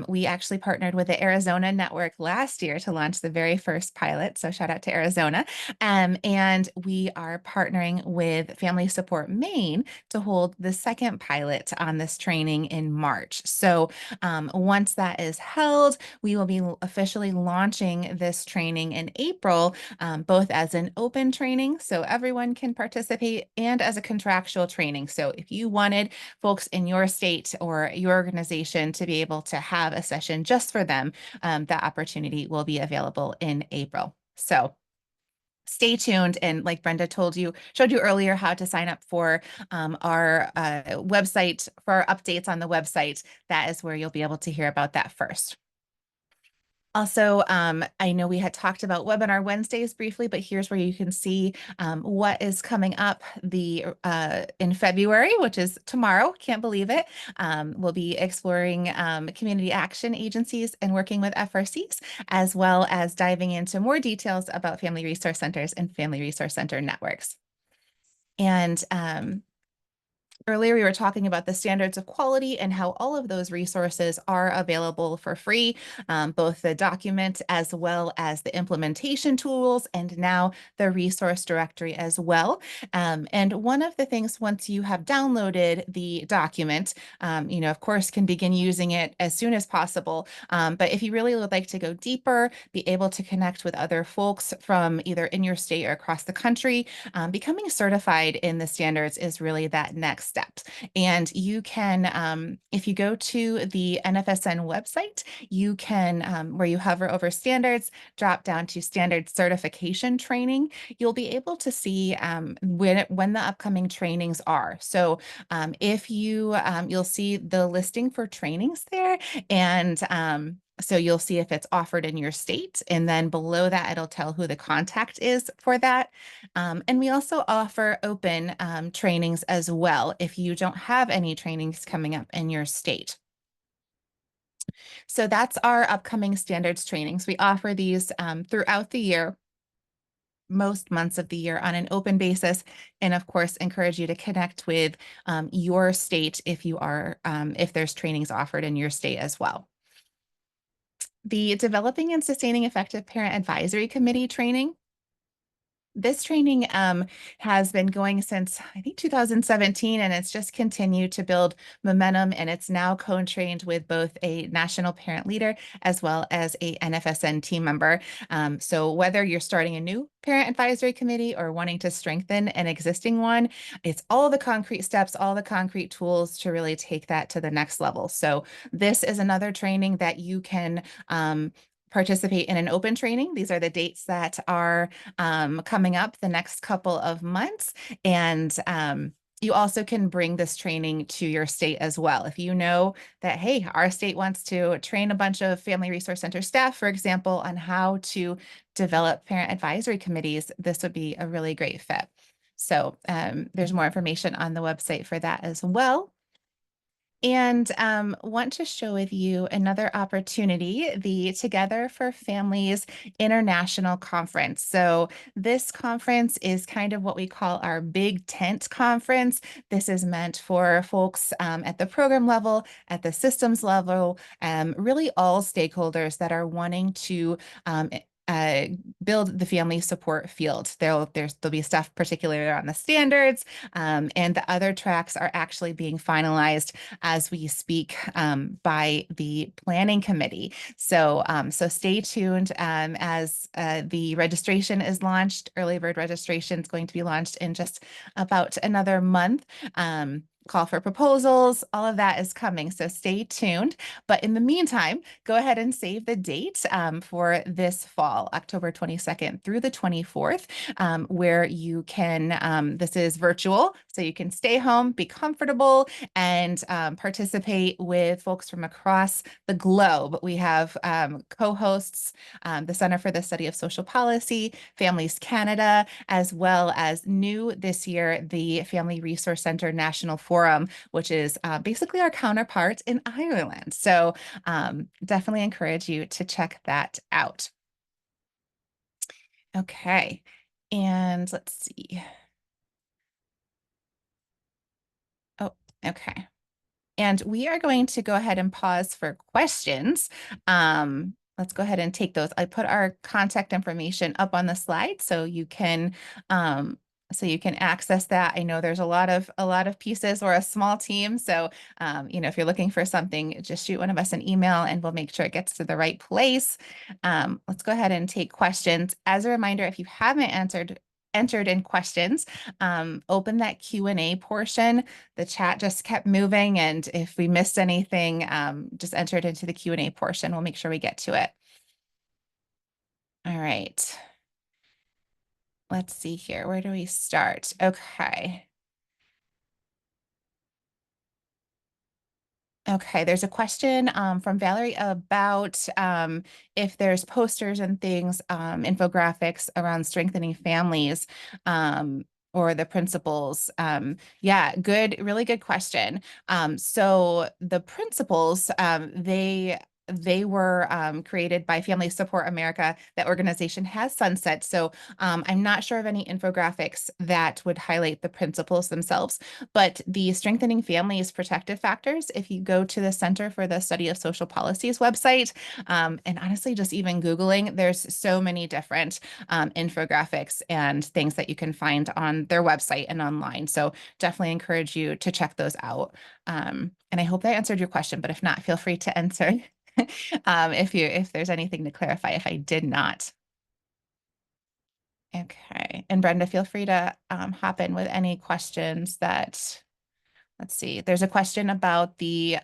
We actually partnered with the Arizona network last year to launch the very first pilot. So shout out to Arizona. And we are partnering with Family Support Maine to hold the second pilot on this training in March. So once that is held, we will be officially launching this training in April, both as an open training, so everyone can participate, and as a contractual training. So if you wanted folks in your state or your organization to be able to have a session just for them, that opportunity will be available in April. So stay tuned. And like Brenda showed you earlier how to sign up for our website, for our updates on the website. That is where you'll be able to hear about that first. Also, I know we had talked about webinar Wednesdays briefly, but here's where you can see what is coming up in February, which is tomorrow. Can't believe it. We'll be exploring community action agencies and working with FRCs, as well as diving into more details about family resource centers and family resource center networks. And earlier, we were talking about the standards of quality and how all of those resources are available for free, both the document as well as the implementation tools, and now the resource directory as well. And one of the things, once you have downloaded the document, of course, can begin using it as soon as possible. But if you really would like to go deeper, be able to connect with other folks from either in your state or across the country, becoming certified in the standards is really that next step. And you can, if you go to the NFSN website, you can, where you hover over standards, drop down to standard certification training, you'll be able to see when the upcoming trainings are. So if you'll see the listing for trainings there, and so you'll see if it's offered in your state, and then below that, it'll tell who the contact is for that. And we also offer open trainings as well if you don't have any trainings coming up in your state. So that's our upcoming standards trainings. We offer these throughout the year, most months of the year on an open basis, and of course encourage you to connect with your state if there's trainings offered in your state as well. The Developing and Sustaining Effective Parent Advisory Committee training. This training has been going since, I think, 2017, and it's just continued to build momentum, and it's now co-trained with both a national parent leader as well as a NFSN team member. So whether you're starting a new parent advisory committee or wanting to strengthen an existing one, it's all the concrete steps, all the concrete tools to really take that to the next level. So this is another training that you can participate in an open training. These are the dates that are coming up the next couple of months. And you also can bring this training to your state as well. If you know that, hey, our state wants to train a bunch of Family Resource Center staff, for example, on how to develop parent advisory committees, this would be a really great fit. So there's more information on the website for that as well. And want to share with you another opportunity, the Together for Families International Conference. So this conference is kind of what we call our big tent conference. This is meant for folks at the program level, at the systems level, really all stakeholders that are wanting to build the family support field. There'll be stuff particularly on the standards, and the other tracks are actually being finalized as we speak by the planning committee. So stay tuned as the registration is launched. Early bird registration is going to be launched in just about another month. Call for proposals, all of that is coming. So stay tuned. But in the meantime, go ahead and save the date for this fall, October 22nd through the 24th, where you can, this is virtual, so you can stay home, be comfortable, and participate with folks from across the globe. We have co-hosts, the Center for the Study of Social Policy, Families Canada, as well as new this year, the Family Resource Center National Forum, which is basically our counterpart in Ireland. So definitely encourage you to check that out. Okay, and let's see. Oh, okay. And we are going to go ahead and pause for questions. Let's go ahead and take those. I put our contact information up on the slide so you can access that. I know there's a lot of pieces. We're a small team, so if you're looking for something, just shoot one of us an email and we'll make sure it gets to the right place. Let's go ahead and take questions. As a reminder, if you haven't entered in questions, open that Q&A portion. The chat just kept moving, and if we missed anything, just enter it into the Q&A portion. We'll make sure we get to it. All right. Let's see here. Where do we start? Okay. Okay, there's a question from Valerie about if there's posters and things, infographics around strengthening families or the principles. Yeah, really good question. So the principles, they were created by Family Support America. That organization has sunset. So I'm not sure of any infographics that would highlight the principles themselves. But the Strengthening Families Protective Factors, if you go to the Center for the Study of Social Policies website, and honestly, just even Googling, there's so many different infographics and things that you can find on their website and online. So definitely encourage you to check those out. And I hope that answered your question, but if not, feel free to answer if there's anything to clarify if I did not. Okay, and Brenda, feel free to hop in with any questions that, let's see, there's a question about the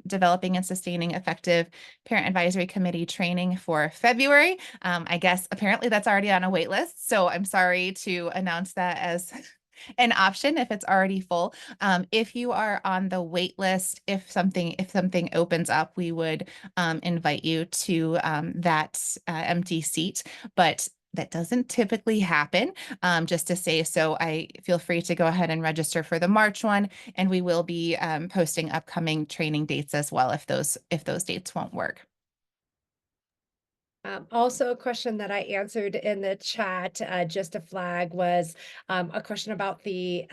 developing and sustaining effective parent advisory committee training for February. I guess apparently that's already on a wait list, so I'm sorry to announce that as an option if it's already full. If you are on the wait list, if something opens up, we would invite you to that empty seat, but that doesn't typically happen. Just to say, so I feel free to go ahead and register for the March one, and we will be posting upcoming training dates as well if those dates won't work. Also, a question that I answered in the chat, just a flag, was a question about the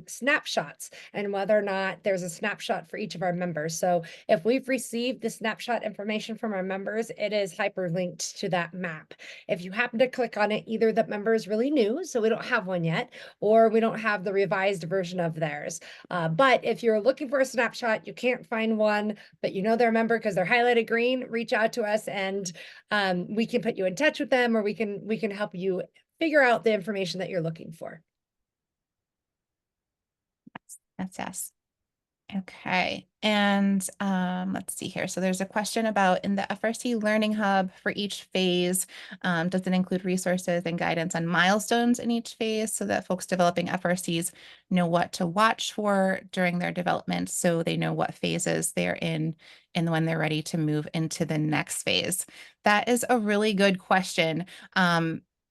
snapshots and whether or not there's a snapshot for each of our members. So if we've received the snapshot information from our members, it is hyperlinked to that map. If you happen to click on it, either the member is really new, so we don't have one yet, or we don't have the revised version of theirs. But if you're looking for a snapshot, you can't find one, but you know they're a member because they're highlighted green, reach out to us and we can put you in touch with them, or we can help you figure out the information that you're looking for. Yes. Okay, and let's see here. So there's a question about in the FRC Learning Hub for each phase, does it include resources and guidance on milestones in each phase so that folks developing FRCs know what to watch for during their development so they know what phases they're in and when they're ready to move into the next phase? That is a really good question.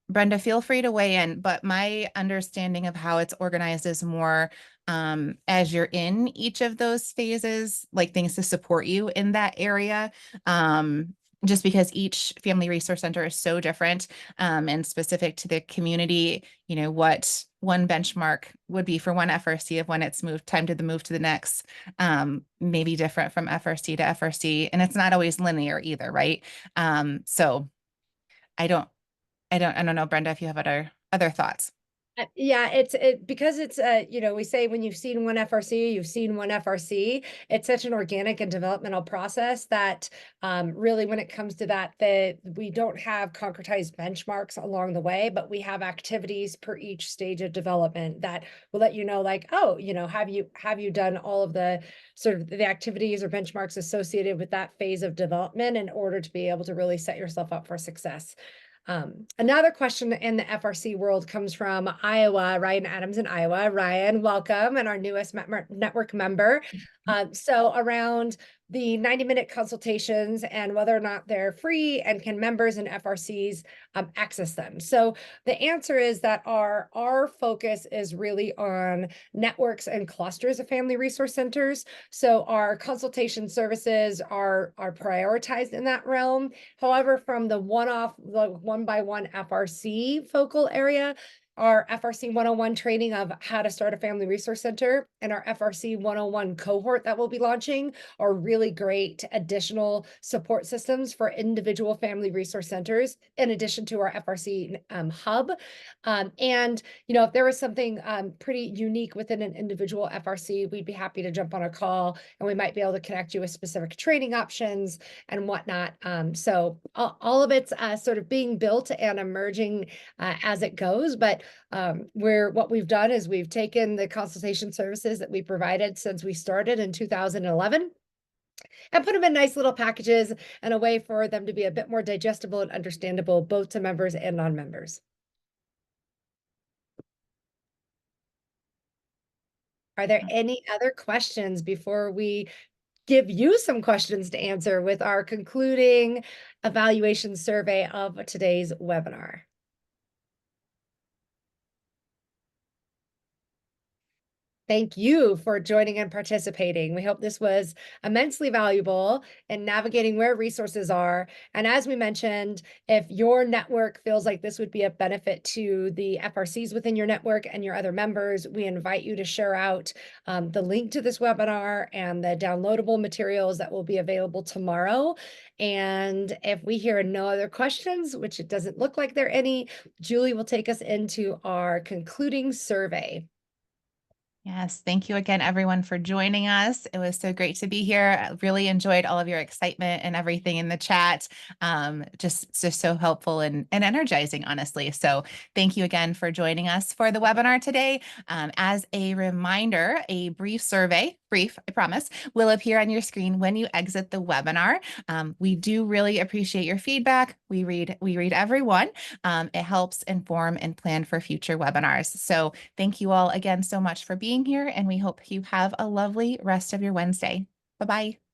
Brenda, feel free to weigh in, but my understanding of how it's organized is more as you're in each of those phases, like things to support you in that area. Just because each family resource center is so different and specific to the community, you know, what one benchmark would be for one FRC of when it's time to move to the next, maybe different from FRC to FRC. And it's not always linear either, right? So I don't know, Brenda, if you have other thoughts. Yeah, because it's we say when you've seen one FRC, you've seen one FRC. It's such an organic and developmental process that really, when it comes to that, we don't have concretized benchmarks along the way, but we have activities per each stage of development that will let you know, like, oh, have you done all of the sort of the activities or benchmarks associated with that phase of development in order to be able to really set yourself up for success. Another question in the FRC world comes from Iowa, Ryan Adams in Iowa. Ryan, welcome, and our newest network member. So around the 90-minute consultations and whether or not they're free and can members and FRCs access them. So the answer is that our focus is really on networks and clusters of family resource centers. So our consultation services are prioritized in that realm. However, from the one-by-one FRC focal area, our FRC 101 training of how to start a family resource center and our FRC 101 cohort that we'll be launching are really great additional support systems for individual family resource centers, in addition to our FRC hub. And, if there was something pretty unique within an individual FRC, we'd be happy to jump on a call and we might be able to connect you with specific training options and whatnot. So all of it's sort of being built and emerging as it goes, but what we've done is we've taken the consultation services that we provided since we started in 2011 and put them in nice little packages and a way for them to be a bit more digestible and understandable both to members and non-members. Are there any other questions before we give you some questions to answer with our concluding evaluation survey of today's webinar. Thank you for joining and participating. We hope this was immensely valuable in navigating where resources are. And as we mentioned, if your network feels like this would be a benefit to the FRCs within your network and your other members, we invite you to share out the link to this webinar and the downloadable materials that will be available tomorrow. And if we hear no other questions, which it doesn't look like there are any, Julie will take us into our concluding survey. Yes, thank you again, everyone, for joining us. It was so great to be here. I really enjoyed all of your excitement and everything in the chat. Just so helpful and energizing, honestly. So thank you again for joining us for the webinar today. As a reminder, a brief survey, I promise, will appear on your screen when you exit the webinar. We do really appreciate your feedback. We read every one. It helps inform and plan for future webinars. So thank you all again so much for being here, and we hope you have a lovely rest of your Wednesday. Bye-bye.